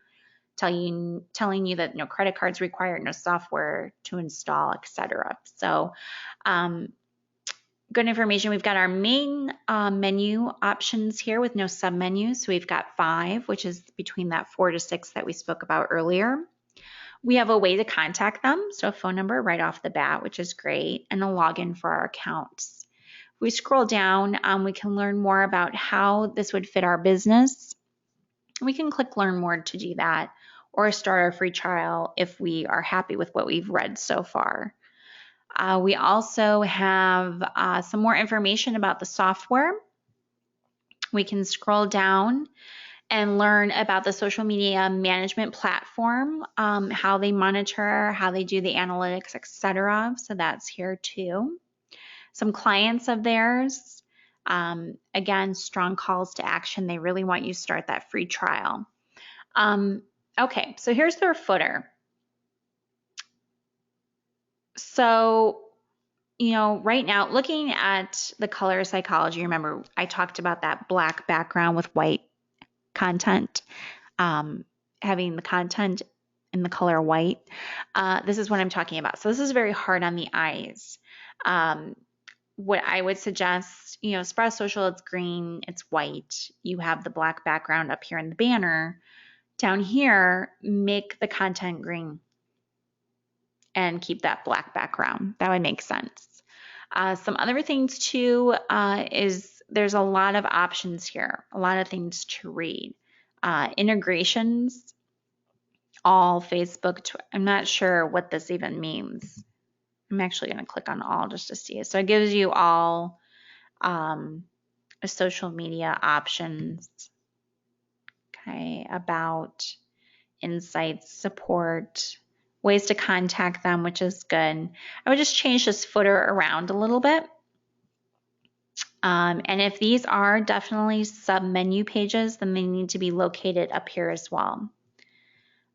telling you that no credit cards required, no software to install, etc. So good information. We've got our main menu options here with no submenus. So we've got 5, which is between that 4 to 6 that we spoke about earlier. We have a way to contact them, so a phone number right off the bat, which is great, and a login for our accounts. If we scroll down, we can learn more about how this would fit our business. We can click Learn More to do that, or start our free trial if we are happy with what we've read so far. We also have some more information about the software. We can scroll down and learn about the social media management platform, how they monitor, how they do the analytics, etc. So that's here too. Some clients of theirs, again, strong calls to action. They really want you to start that free trial. Okay, so here's their footer. So, right now, looking at the color psychology, remember I talked about that black background with white content, having the content in the color white. This is what I'm talking about. So this is very hard on the eyes. What I would suggest, Sprout Social, it's green, it's white. You have the black background up here in the banner. Down here, make the content green and keep that black background. That would make sense. Some other things too is there's a lot of options here, a lot of things to read. Integrations, all Facebook, I'm not sure what this even means. I'm actually going to click on all just to see it. So it gives you all social media options, okay, about insights, support, ways to contact them, which is good. I would just change this footer around a little bit. And if these are definitely sub-menu pages, then they need to be located up here as well.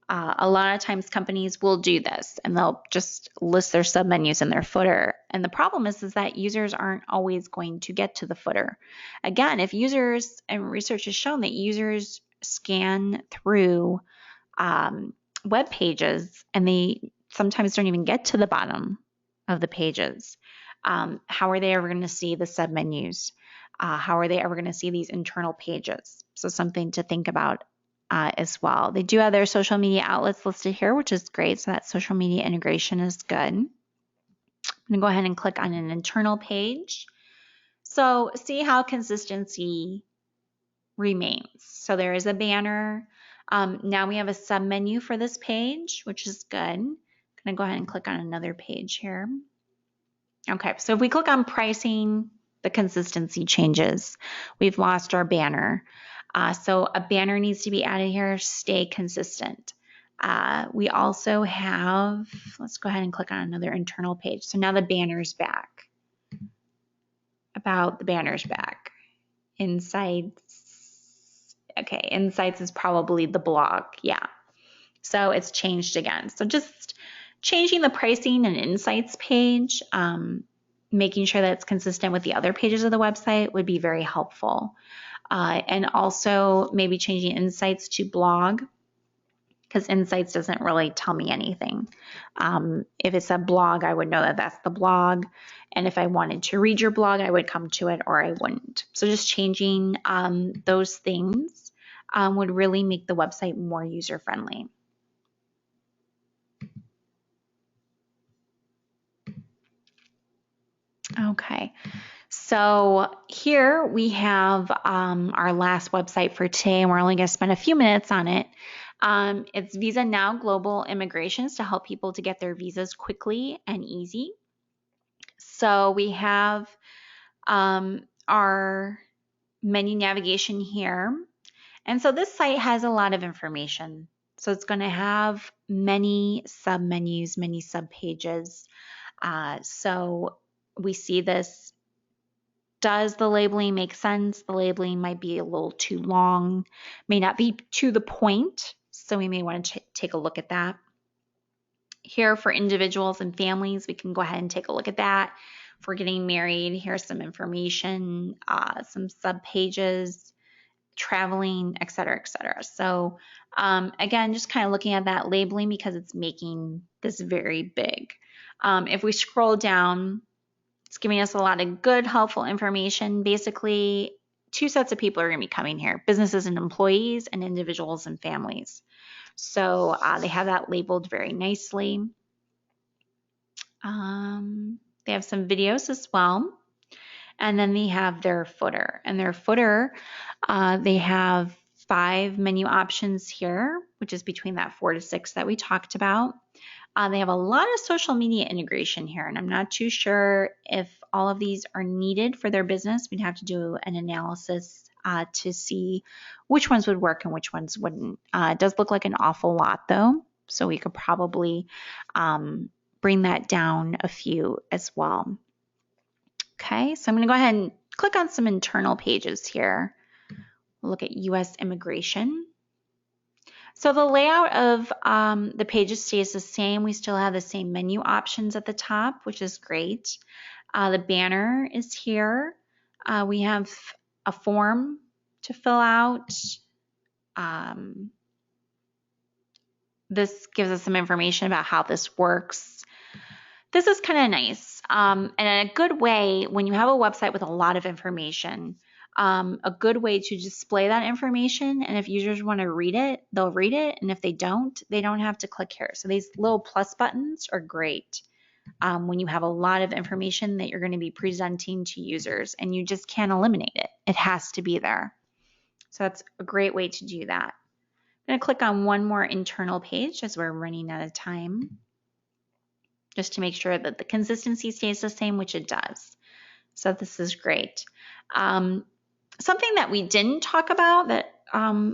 A lot of times companies will do this and they'll just list their submenus in their footer. And the problem is that users aren't always going to get to the footer. Again, if users, and research has shown that users scan through web pages and they sometimes don't even get to the bottom of the pages. How are they ever going to see the submenus? How are they ever going to see these internal pages? So something to think about as well. They do have their social media outlets listed here, which is great. So that social media integration is good. I'm going to go ahead and click on an internal page. So see how consistency remains. So there is a banner. Now we have a submenu for this page, which is good. I'm going to go ahead and click on another page here. Okay, so if we click on pricing, the consistency changes. We've lost our banner. So a banner needs to be added here, stay consistent. We also have, let's go ahead and click on another internal page. So now the banner's back. About the banner's back. Insights. Okay, Insights is probably the blog. Yeah. So it's changed again. So just changing the pricing and Insights page, making sure that it's consistent with the other pages of the website would be very helpful. And also maybe changing Insights to blog because Insights doesn't really tell me anything. If it's a blog, I would know that that's the blog. And if I wanted to read your blog, I would come to it or I wouldn't. So just changing those things would really make the website more user-friendly. Okay, so here we have our last website for today, and we're only going to spend a few minutes on it. It's Visa Now Global Immigrations to help people to get their visas quickly and easy. So we have our menu navigation here. And so this site has a lot of information. So it's going to have many sub-menus, many sub-pages. So we see this. Does the labeling make sense? The labeling might be a little too long, may not be to the point. So we may want to take a look at that. Here for individuals and families, we can go ahead and take a look at that. If we're getting married, here's some information, some sub-pages, traveling, et cetera, et cetera. So again, just kind of looking at that labeling because it's making this very big. If we scroll down, it's giving us a lot of good, helpful information. Basically, two sets of people are going to be coming here, businesses and employees and individuals and families. So they have that labeled very nicely. They have some videos as well. And then they have their footer. And their footer, they have 5 menu options here, which is between that 4 to 6 that we talked about. They have a lot of social media integration here, and I'm not too sure if all of these are needed for their business. We'd have to do an analysis to see which ones would work and which ones wouldn't. It does look like an awful lot, though, so we could probably bring that down a few as well. Okay, so I'm going to go ahead and click on some internal pages here. We'll look at U.S. immigration. So the layout of the pages stays the same. We still have the same menu options at the top, which is great. The banner is here. We have a form to fill out. This gives us some information about how this works. This is kind of nice. And a good way, when you have a website with a lot of information, a good way to display that information, and if users want to read it, they'll read it, and if they don't have to click here. So these little plus buttons are great when you have a lot of information that you're going to be presenting to users, and you just can't eliminate it. It has to be there. So that's a great way to do that. I'm going to click on one more internal page as we're running out of time, just to make sure that the consistency stays the same, which it does. So this is great. Something that we didn't talk about that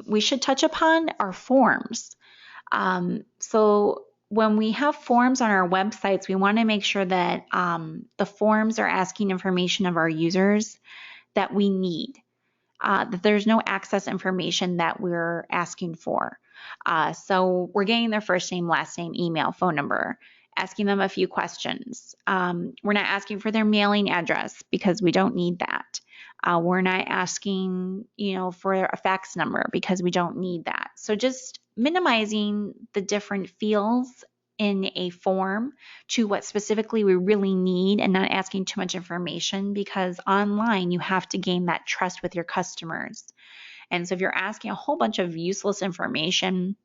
we should touch upon are forms. So when we have forms on our websites, we want to make sure that the forms are asking information of our users that we need, that there's no access information that we're asking for. So we're getting their first name, last name, email, phone number, asking them a few questions. We're not asking for their mailing address because we don't need that. We're not asking, for a fax number because we don't need that. So just minimizing the different fields in a form to what specifically we really need and not asking too much information, because online you have to gain that trust with your customers. And so if you're asking a whole bunch of useless information,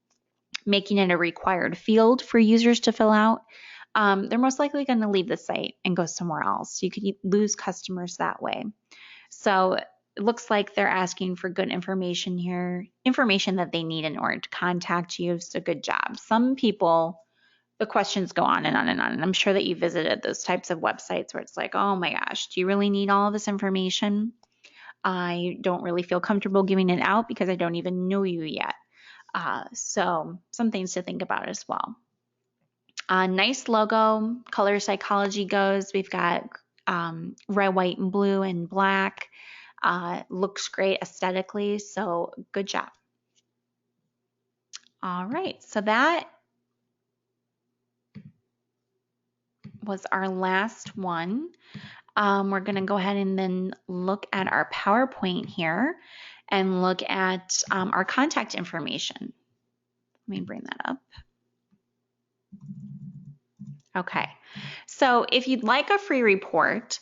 making it a required field for users to fill out, they're most likely going to leave the site and go somewhere else. You could lose customers that way. So it looks like they're asking for good information here, information that they need in order to contact you. So good job. Some people, the questions go on and on and on. And I'm sure that you visited those types of websites where it's like, oh my gosh, do you really need all of this information? I don't really feel comfortable giving it out because I don't even know you yet. So some things to think about as well. Nice logo, color psychology goes. We've got red, white, and blue and black. Looks great aesthetically, so good job. All right, so that was our last one. We're going to go ahead and then look at our PowerPoint here and look at our contact information. Let me bring that up. Okay, so if you'd like a free report,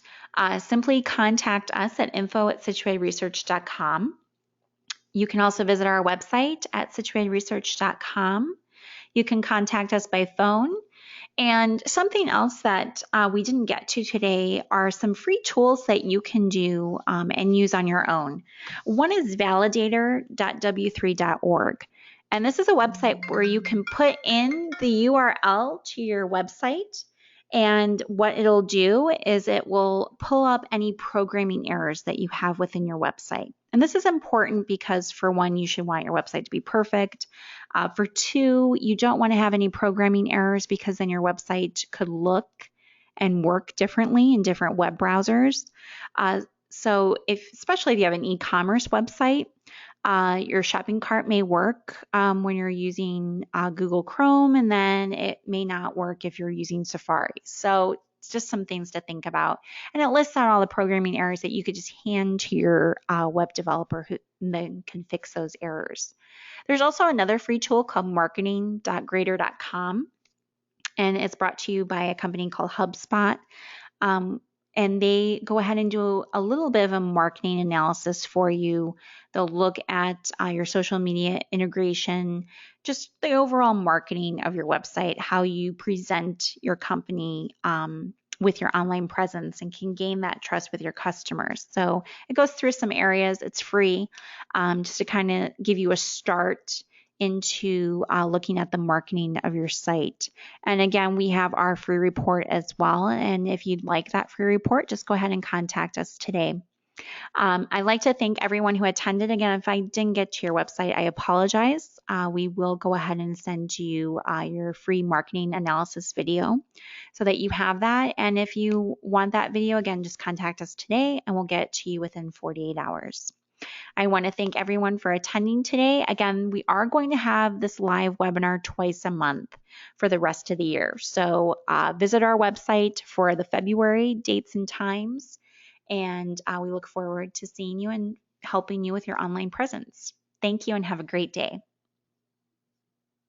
simply contact us at info@situatedresearch.com. You can also visit our website at situatedresearch.com. You can contact us by phone. And something else that we didn't get to today are some free tools that you can do and use on your own. One is validator.w3.org. And this is a website where you can put in the URL to your website. And what it'll do is it will pull up any programming errors that you have within your website. And this is important because, for one, you should want your website to be perfect. For two, you don't want to have any programming errors because then your website could look and work differently in different web browsers. So especially if you have an e-commerce website, your shopping cart may work when you're using Google Chrome, and then it may not work if you're using Safari. So it's just some things to think about. And it lists out all the programming errors that you could just hand to your web developer who then can fix those errors. There's also another free tool called marketing.grader.com, and it's brought to you by a company called HubSpot. And they go ahead and do a little bit of a marketing analysis for you. They'll look at your social media integration, just the overall marketing of your website, how you present your company with your online presence, and can gain that trust with your customers. So it goes through some areas. It's free, just to kind of give you a start into looking at the marketing of your site. And again, we have our free report as well. And if you'd like that free report, just go ahead and contact us today. I'd like to thank everyone who attended. Again, if I didn't get to your website, I apologize. We will go ahead and send you your free marketing analysis video so that you have that. And if you want that video, again, just contact us today and we'll get it to you within 48 hours. I want to thank everyone for attending today. Again, we are going to have this live webinar twice a month for the rest of the year. So visit our website for the February dates and times, and we look forward to seeing you and helping you with your online presence. Thank you and have a great day.